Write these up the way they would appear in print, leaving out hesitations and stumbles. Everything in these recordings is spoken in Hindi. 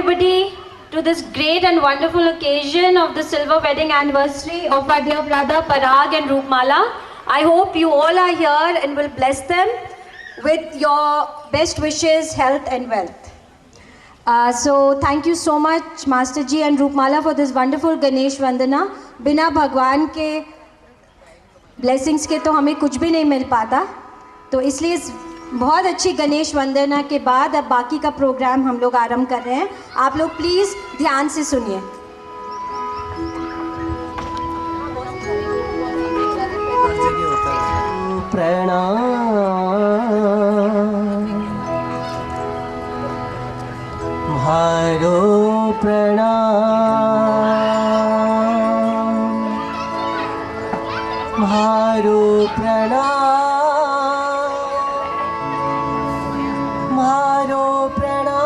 everybody to this great and wonderful occasion of the silver wedding anniversary of our dear brother Parag and Roopmala. I hope you all are here and will bless them with your best wishes, health and wealth. So thank you so much Master Ji and Roopmala for this wonderful Ganesh Vandana. बिना भगवान के blessings के तो हमें कुछ भी नहीं मिल पाता, तो इसलिए बहुत अच्छी गणेश वंदना के बाद अब बाकी का प्रोग्राम हम लोग आरंभ कर रहे हैं. आप लोग प्लीज़ ध्यान से सुनिए. प्रणाम हारो प्रणाम हारो प्रणाम हारो प्रणाम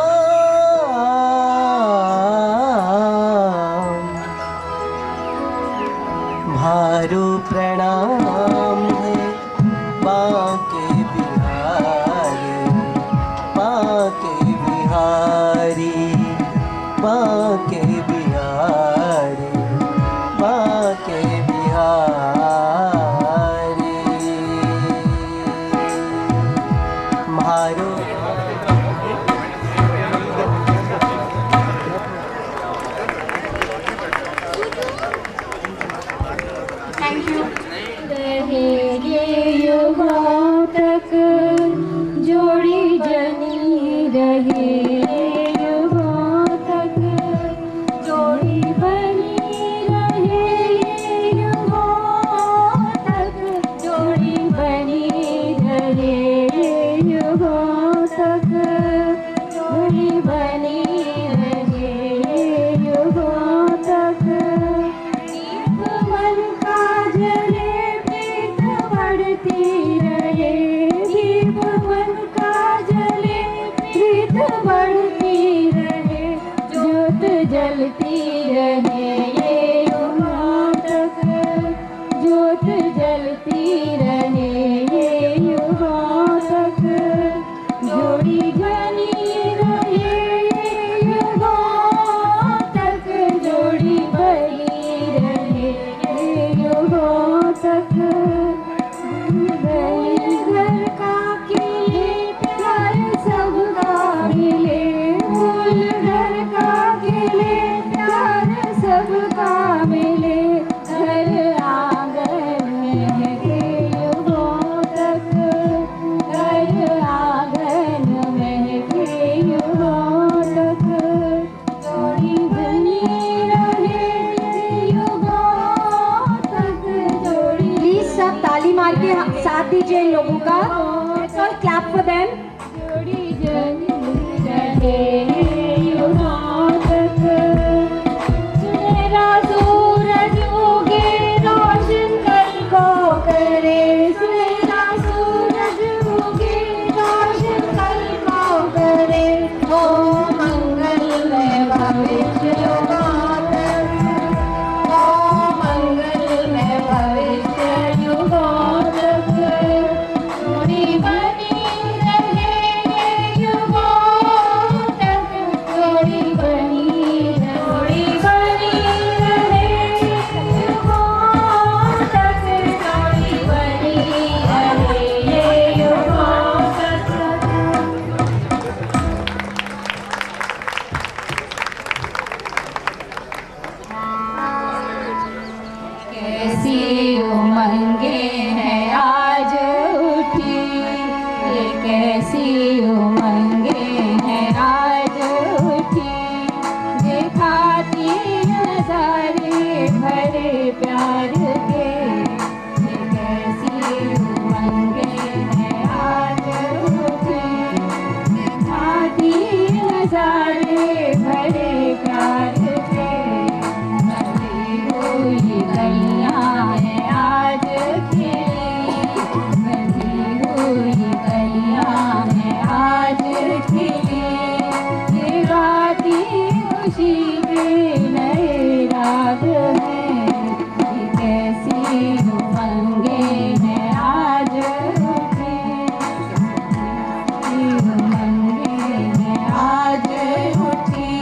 हारो प्रणाम है बाके बिहारी बाके बिहारी बाके बिहारी बाके बिहारी मारो थैंक यू. रहेंगे युगों तक जोड़ी जनी रहे युगों तक जोड़ी बनी रहे युगों तक जोड़ी बनी रहे युगों तक जोड़ी बनी रहे युगों तक. दीप मन का जले प्रीत बढ़ती रहे दीप मन का जले प्रीत बढ़ती रहे ज्योत जलती रहे ये युगों तक ज्योत जलती रहे ये युगों तक जोड़ी बनी रहे ये युगों तक जोड़ी बनी रहे ये युगों तक. घर का खिले प्यार सबका मिले फूल घर का खिले प्यार सबका मिले घर आंगन महके युगों तक घर आंगन महके युगों तक जोड़ी बनी रहे युगों तक जोड़ी. प्लीज़ सब ताली मार के साथ दीजिए इन लोगों का. Clap for them. जोड़ी जनी रहे युगों तक. सुनहरा सूरज उगे रोशन कल को करे सुनहरा सूरज उगे रोशन कल को करे ओ मंगलमय भविष्य युगों तक ओ मंगलमय भविष्य युगों तक. जोड़ी बनी रहे युगों तक जोड़ी बनी रहे युगों तक जोड़ी बनी रहे युगों तक. कैसी उमंगे हैं आज उठी ये कैसी उमंगे हैं आज उठी दिखाती नजारे भरे प्यार के ये कैसी उमंगे हैं आज उठी दिखाती नजारे भरे प्यार के. भरी हुई गलियां हैं आज खिली भरी हुई गलियां हैं आज खिली ये गाती खुशी के नए राग हैं ये कैसी उमंगे हैं आज उठी उमंगे हैं आज उठी.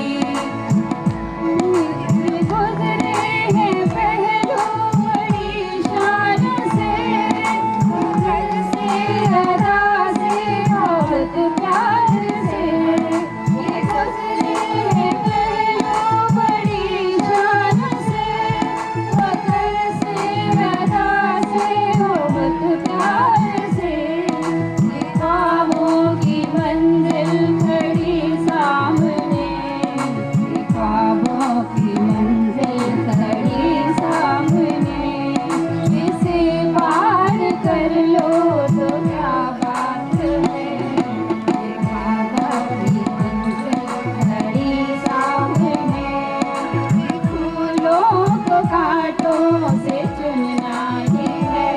से चुनना ही है।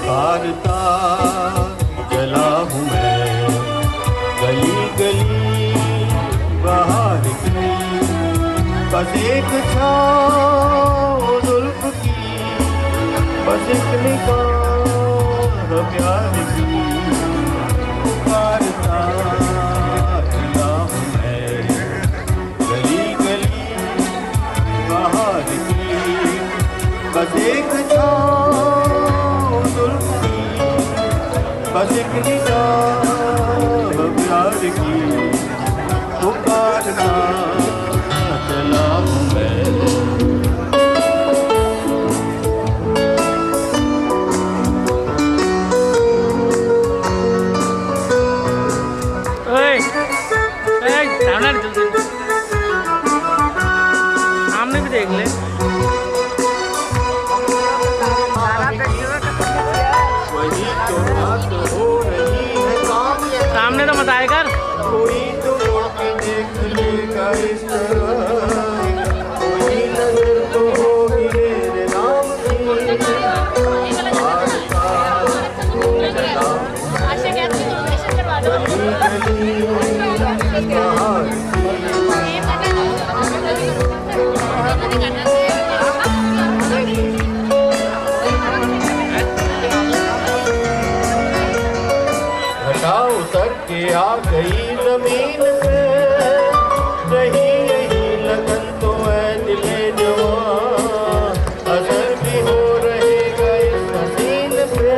भारता जला हूँ मैं गली गली बाहर की, बस एक छाँव जुल्फ की, बस एक निगाह प्यार की। भारता जला हूँ मैं गली गली बाहर की, बस एक छाँव जुल्फ की, बस एक निगाह प्यार की। पुकारना चला हूँ मैं। सामने भी देख ले। वही तो बात हो रही है सामने, सामने तो मत आए कर। कोई तो मुड़ के देख लेगा इस तरह, कोई नजर तो होगी मेरे नाम की। घटा उतर के आ गई जमीन पे, रही यही लगन तो है दिले जवां, असर भी हो रहेगा इस हसीन पे।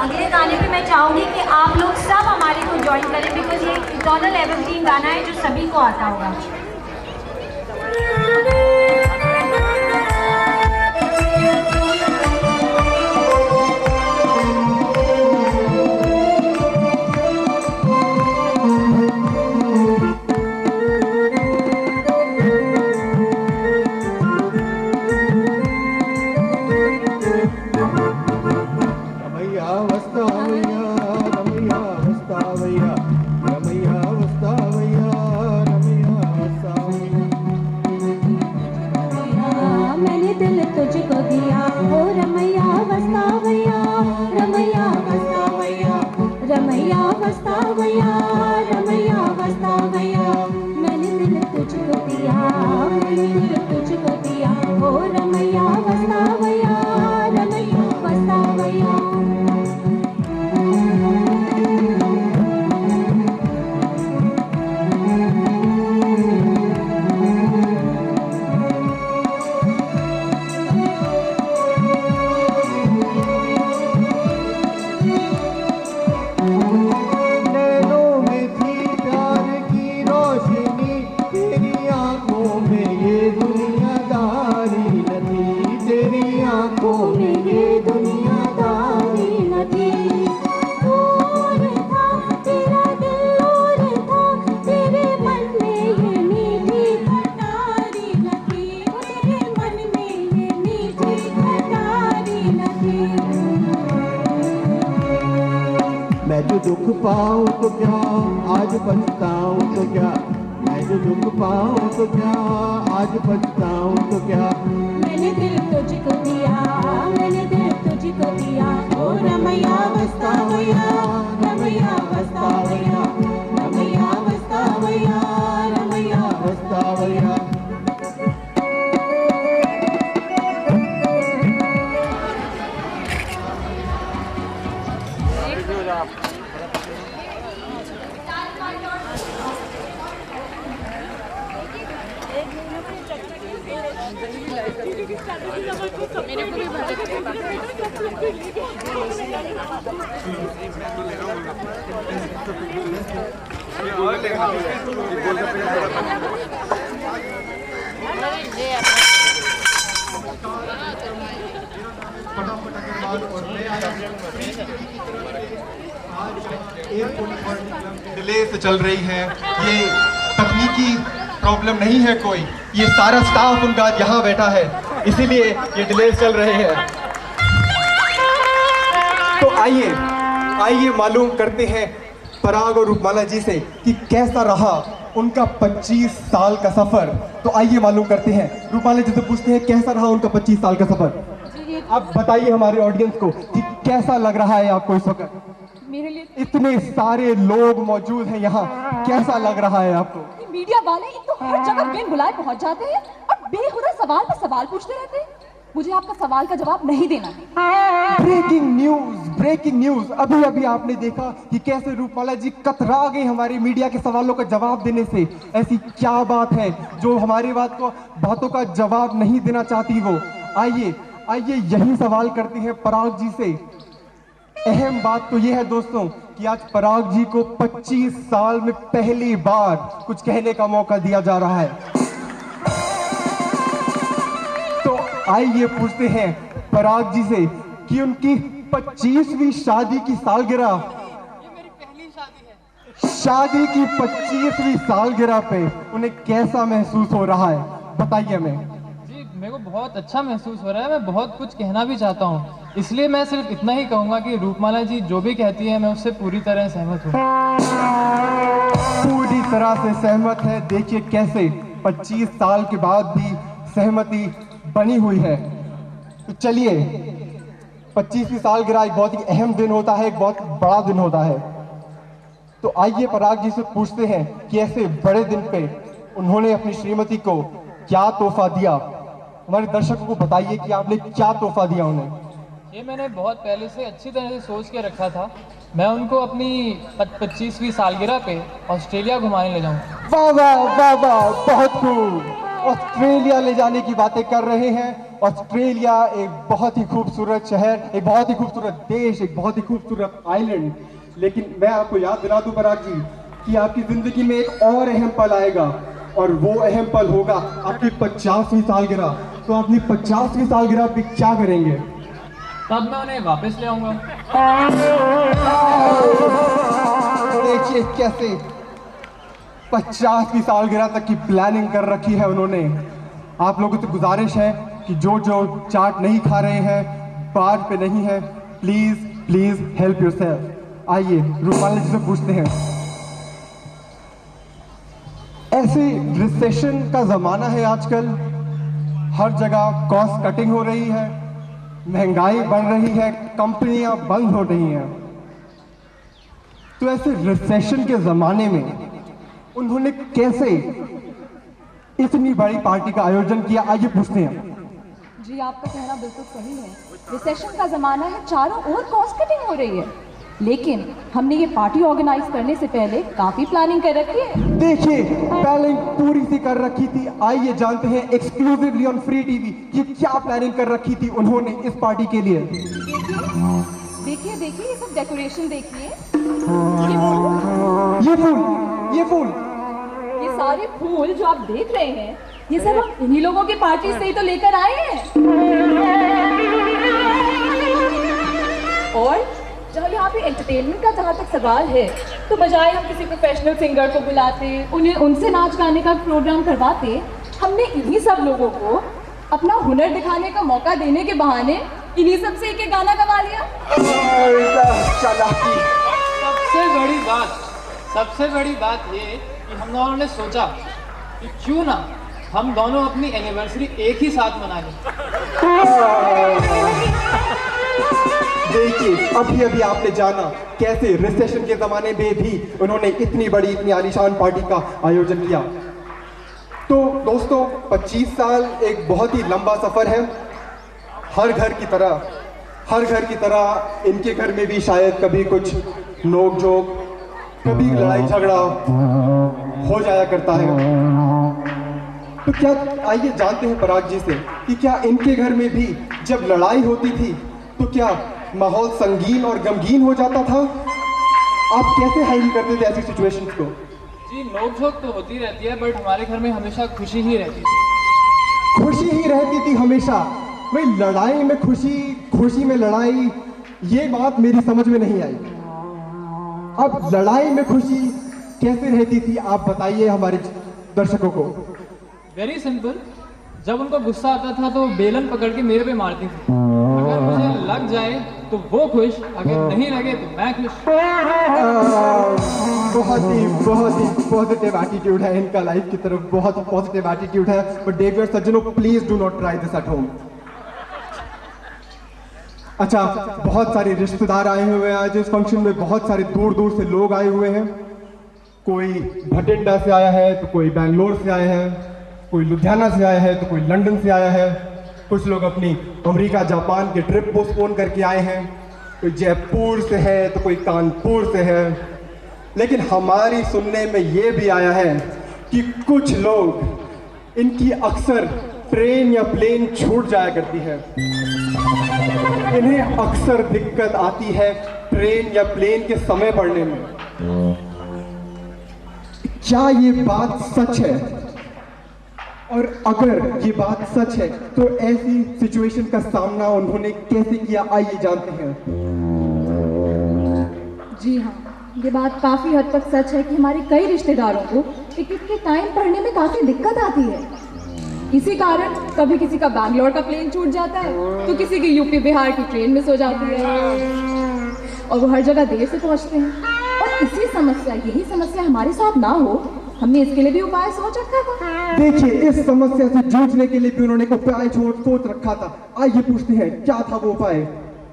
अगले गाने पे मैं चाहूंगी कि आप लोग सब हमारे को ज्वाइन करें, बिकॉज ये इटर्नल एवरग्रीन गाना है जो सभी को आता होगा। मैंने दिल तुझको दिया ओ रमैया वस्तावैया, रमैया वस्तावैया, रमैया वस्तावैया, रमैया वस्तावैया। मैंने दिल तुझको दिया, मैंने दिल तुझको दिया ओ रमैया वस्तावैया, रमैया वस्तावैया। मैं जो दुख पाऊं तो क्या, आज पछताऊं तो क्या, मैं जो दुख पाऊं तो क्या, आज पछताऊं तो क्या। मैंने दिल तुझको दिया, मैंने दिल तुझको दिया, ओ रमैया बस्तावैया, रमैया बस्तावैया, रमैया बस्तावैया, रमैया बस्तावैया। डिले से चल रही है, ये तकनीकी प्रॉब्लम नहीं है कोई, ये सारा स्टाफ उनका यहाँ बैठा है, इसीलिए ये डिले चल रहे हैं। तो आइए मालूम करते हैं पराग और रूपमाला जी से कि कैसा रहा उनका 25 साल का सफर। तो आइए मालूम करते हैं, रूपमाला जी से पूछते हैं कैसा रहा उनका 25 साल का सफर। आप बताइए हमारे ऑडियंस को कि कैसा लग रहा है आपको इस वक्त। मेरे लिए इतने सारे लोग मौजूद हैं यहाँ, कैसा लग रहा है आपको? मीडिया वाले एक तो हर जगह बिन बुलाए पहुंच जाते हैं और बेखुदा सवाल पे सवाल पूछते रहते हैं। मुझे आपका सवाल का जवाब नहीं देना है। ब्रेकिंग न्यूज अभी अभी आपने देखा कि कैसे रूपमाला जी कतरा गई हमारी मीडिया के सवालों का जवाब देने से। ऐसी क्या बात है जो हमारी बातों का जवाब नहीं देना चाहती वो? आइए यही सवाल करते हैं पराग जी से। अहम बात तो यह है दोस्तों कि आज पराग जी को 25 साल में पहली बार कुछ कहने का मौका दिया जा रहा है। तो आइए पूछते हैं पराग जी से कि उनकी 25वीं शादी की सालगिरह, ये मेरी पहली शादी है, शादी की 25वीं सालगिरह पे उन्हें कैसा महसूस हो रहा है, बताइए हमें। मेरे को बहुत अच्छा महसूस हो रहा है। मैं बहुत कुछ कहना भी चाहता हूँ, इसलिए मैं सिर्फ इतना ही कहूँगा कि रूपमाला जी जो भी कहती है मैं उससे पूरी तरह सहमत हूँ। पूरी तरह से सहमत है। देखिए कैसे 25 साल के बाद भी सहमति बनी हुई है। तो चलिए 25वीं सालगिरह एक बहुत ही अहम दिन होता है, एक बहुत बड़ा दिन होता है। तो आइए पराग जी से पूछते हैं कि ऐसे बड़े दिन पे उन्होंने अपनी श्रीमती को क्या तोहफा दिया। हमारे दर्शकों को बताइए कि आपने क्या तोहफा दिया उन्हें। ये मैंने बहुत पहले से अच्छी तरह से सोच के रखा था। मैं उनको अपनी 25वीं सालगिरह पे ऑस्ट्रेलिया घुमाने ले जाऊंगा। वाह वाह वाह वाह, बहुत खूब। ऑस्ट्रेलिया ले जाने की बातें कर रहे हैं। ऑस्ट्रेलिया एक बहुत ही खूबसूरत शहर, एक बहुत ही खूबसूरत देश, एक बहुत ही खूबसूरत आइलैंड। लेकिन मैं आपको याद दिला दूं पराग जी कि आपकी जिंदगी में एक और अहम पल आएगा और वो अहम पल होगा आपकी 50वीं सालगिरह। तो अपनी 50वीं सालगिरह पे क्या करेंगे? तब मैं उन्हें वापस ले आऊंगा। देखिए कैसे 50वीं सालगिरह तक की प्लानिंग कर रखी है उन्होंने। आप लोगों से गुजारिश है कि जो चाट नहीं खा रहे हैं, बार पे नहीं है, प्लीज हेल्प योरसेल्फ। आइए रूपमाला जी से पूछते हैं, ऐसे रिसेशन का जमाना है आजकल, हर जगह कॉस्ट कटिंग हो रही है, महंगाई बढ़ रही है, कंपनियां बंद हो रही हैं। तो ऐसे रिसेशन के जमाने में उन्होंने कैसे इतनी बड़ी पार्टी का आयोजन किया, आइए पूछते हैं। जी आपका कहना बिल्कुल सही है। रिसेशन का जमाना है, चारों ओर कॉस्ट कटिंग हो रही है, लेकिन हमने ये पार्टी ऑर्गेनाइज करने से पहले काफी प्लानिंग कर रखी है। देखिए प्लानिंग पूरी सी कर रखी थी। आइए जानते हैं एक्सक्लूसिवली ऑन फ्री टीवी कि क्या प्लानिंग कर रखी थी उन्होंने इस पार्टी के लिए। देखिए ये सब डेकोरेशन देखिए, ये फूल ये सारे फूल जो आप देख रहे हैं, ये सब हम इन्हीं लोगों की पार्टी से ही तो लेकर आए हैं। और जहाँ यहाँ पे एंटरटेनमेंट का जहाँ तक सवाल है, तो बजाय हम किसी प्रोफेशनल सिंगर को बुलाते, उनसे नाच गाने का प्रोग्राम करवाते, हमने इन्हीं सब लोगों को अपना हुनर दिखाने का मौका देने के बहाने इन्हीं सब से एक गाना गवा लिया। सबसे बड़ी बात ये कि हम दोनों ने सोचा कि क्यों ना हम दोनों अपनी एनिवर्सरी एक ही साथ मना लें। देखिए, अभी अभी आपने जाना कैसे रिसेशन के जमाने में भी उन्होंने इतनी बड़ी, इतनी आलीशान पार्टी का आयोजन किया। तो दोस्तों, 25 साल एक बहुत ही लंबा सफर है। हर घर की तरह इनके घर में भी शायद कभी कुछ नोक झोंक, कभी लड़ाई झगड़ा हो जाया करता है। तो क्या, आइए जानते हैं पराग जी से कि क्या इनके घर में भी जब लड़ाई होती थी तो क्या माहौल संगीन और गमगीन हो जाता था? आप कैसे हैंडल करते थे ऐसी सिचुएशंस को? जी, नोक-झोंक तो होती रहती है, बट हमारे घर में हमेशा खुशी ही रहती थी। खुशी ही रहती थी हमेशा? भाई, लड़ाई में खुशी, खुशी में लड़ाई, ये बात मेरी समझ में नहीं आई। अब लड़ाई में खुशी कैसे रहती थी, आप बताइए हमारे दर्शकों को। वेरी सिंपल, जब उनको गुस्सा आता था तो बेलन पकड़ के मेरे पे मारती थी। अगर मुझे लग जाए तो वो खुश, अगर नहीं लगे तो मैं खुश। बहुत ही पॉजिटिव एटीट्यूड है इनका लाइफ की तरफ, बहुत ही पॉजिटिव एटीट्यूड है। बट देवियर सज्जनों, please do not try this at home. अच्छा, बहुत सारे रिश्तेदार आए हुए हैं आज इस फंक्शन में, बहुत सारे दूर दूर से लोग आए हुए हैं। कोई भटिंडा से आया है, तो कोई बैंगलोर से आया है, कोई लुधियाना से आया है, तो कोई लंदन से आया है। कुछ लोग अपनी अमेरिका जापान के ट्रिप पोस्टपोन करके आए हैं, कोई जयपुर से है, तो कोई कानपुर से है। लेकिन हमारी सुनने में ये भी आया है कि कुछ लोग, इनकी अक्सर ट्रेन या प्लेन छूट जाया करती है। इन्हें अक्सर दिक्कत आती है ट्रेन या प्लेन के समय पड़ने में। क्या ये बात सच है? और अगर ये बात सच है तो ऐसी सिचुएशन का सामना उन्होंने कैसे किया, आइए जानते हैं। जी हाँ, ये बात काफ़ी हद तक सच है कि हमारे कई रिश्तेदारों को टिकट के टाइम पढ़ने में काफ़ी दिक्कत आती है। इसी कारण कभी किसी का बैंगलोर का प्लेन छूट जाता है, तो किसी की यूपी बिहार की ट्रेन मिस हो जाती है और वो हर जगह देर से पहुंचते हैं। और यही समस्या हमारे साथ ना हो, हमने इसके लिए भी उपाय सोच रखा था। देखिए, इस समस्या से जूझने के लिए भी उन्होंने एक उपाय सोच रखा था। आइए पूछते हैं, क्या था वो उपाय?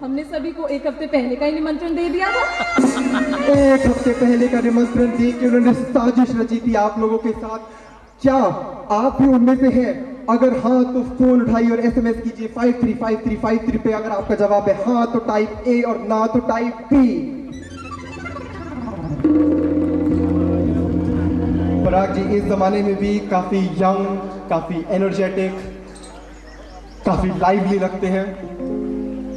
हमने सभी को एक हफ्ते पहले का ही निमंत्रण दे दिया था। एक हफ्ते पहले का निमंत्रण दे के उन्होंने साजिश रची थी आप लोगों के साथ। क्या आप भी उनमें से हैं? अगर हाँ तो फोन उठाइए और एसएमएस कीजिए 535353 पे। अगर आपका जवाब है हाँ तो टाइप ए और ना तो टाइप बी। पराग जी इस जमाने में भी काफी यंग, काफी एनर्जेटिक, काफी लाइवली लगते हैं।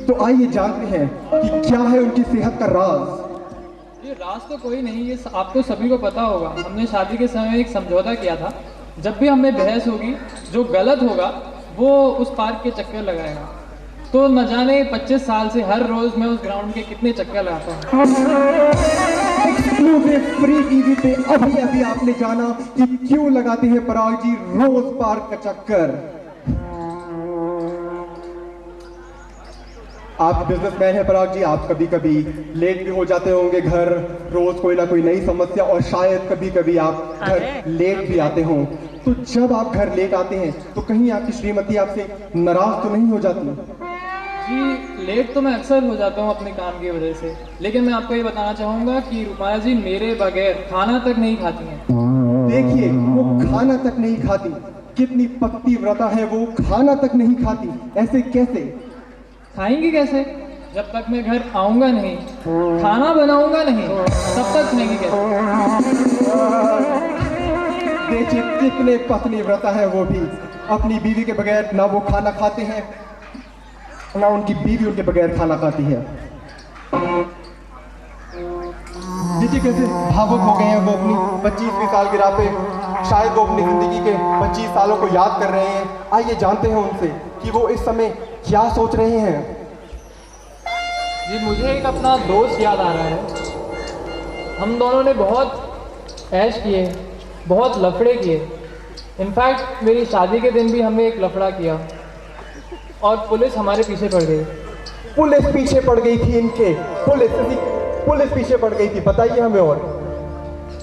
तो आइए जानते हैं कि क्या है उनकी सेहत का राज। ये राज तो कोई नहीं, ये आपको सभी को पता होगा। हमने शादी के समय एक समझौता किया था, जब भी हमें बहस होगी, जो गलत होगा वो उस पार्क के चक्कर लगाएगा। तो न जाने 25 साल से हर रोज मैं उस ग्राउंड के कितने चक्कर लगाता हूँ। एक्सक्लूसिव फ्री टीवी पे अभी अभी आपने जाना कि क्यों लगाते हैं पराग जी रोज पार्क का चक्कर। आप बिजनेसमैन हैं पराग जी, आप कभी कभी लेट भी हो जाते होंगे घर, रोज कोई ना कोई नई समस्या, और शायद कभी कभी आप घर लेट भी आते हों। तो जब आप घर लेट आते हैं तो कहीं आपकी श्रीमती आपसे नाराज तो नहीं हो जाती? जी, लेट तो मैं अक्सर हो जाता हूँ अपने काम की वजह से, लेकिन मैं आपको ये बताना चाहूँगा कि रूपाला जी मेरे बगैर खाना तक नहीं खाती हैं। देखिए, वो खाना तक नहीं खाती, कितनी पक्की व्रता है वो, खाना तक नहीं खाती। ऐसे कैसे? खाएंगी कैसे? जब तक मैं घर आऊंगा नहीं, खाना बनाऊंगा नहीं, तब तक खाएंगी कैसे? देखिए कितने पत्नी व्रता है वो भी, अपनी बीवी के बगैर ना वो खाना खाते हैं, ना उनकी बीवी उनके बगैर खाना खाती है। देखिए कैसे भावुक हो गए हैं वो अपनी 25वीं सालगिरह पे। शायद वो अपनी जिंदगी के 25 सालों को याद कर रहे हैं। आइए जानते हैं उनसे कि वो इस समय क्या सोच रहे हैं। जी, मुझे एक अपना दोस्त याद आ रहा है। हम दोनों ने बहुत ऐश किए, बहुत लफड़े किए। इनफैक्ट मेरी शादी के दिन भी हमने एक लफड़ा किया और पुलिस हमारे पीछे पड़ गई। पुलिस पीछे पड़ गई थी इनके? पुलिस पुलिस पीछे पड़ गई थी। बताइए हमें और।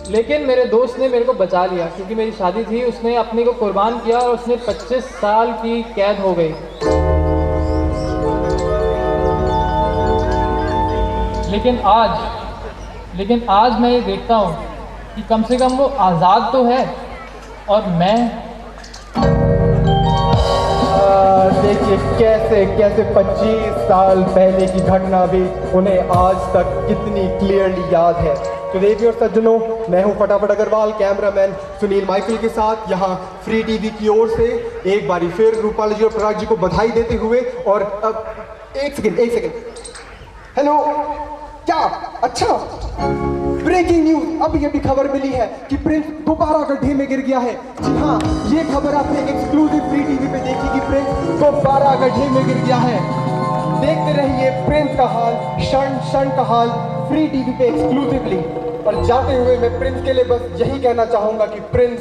लेकिन मेरे दोस्त ने मेरे को बचा लिया क्योंकि मेरी शादी थी, उसने अपने को कुर्बान किया और उसने 25 साल की कैद हो गई। लेकिन आज मैं ये देखता हूँ कि कम से कम वो आज़ाद तो है और मैं। देखिए कैसे कैसे 25 साल पहले की घटना भी उन्हें आज तक कितनी क्लियरली याद है। तो देखिए और सज्जनों, मैं हूं फटाफट अग्रवाल, कैमरामैन सुनील माइकल के साथ यहाँ फ्री टीवी की ओर से एक बारी फिर रूपाला जी और पराग जी को बधाई देते हुए। और अब एक सेकंड, हेलो, क्या अच्छा ब्रेकिंग न्यूज, अभी खबर मिली है कि प्रिंस दोबारा गड्ढे में गिर गया है। जी हाँ, ये खबर आपने एक एक्सक्लूसिव फ्री टीवी पे देखी कि प्रिंस दोबारा गड्ढे में गिर गया है। देखते रहिए प्रिंस का हाल, क्षण का हाल फ्री टीवी पे एक्सक्लूसिवली। और जाते हुए मैं प्रिंस के लिए बस यही कहना चाहूंगा कि प्रिंस,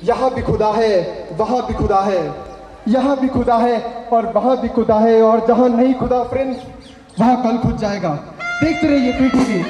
यहाँ भी खुदा है, वहां भी खुदा है, यहाँ भी खुदा है और वहां भी खुदा है, और जहां नहीं खुदा प्रिंस, वहां कल खुद जाएगा। देखते रहिए फ्री टीवी।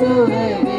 So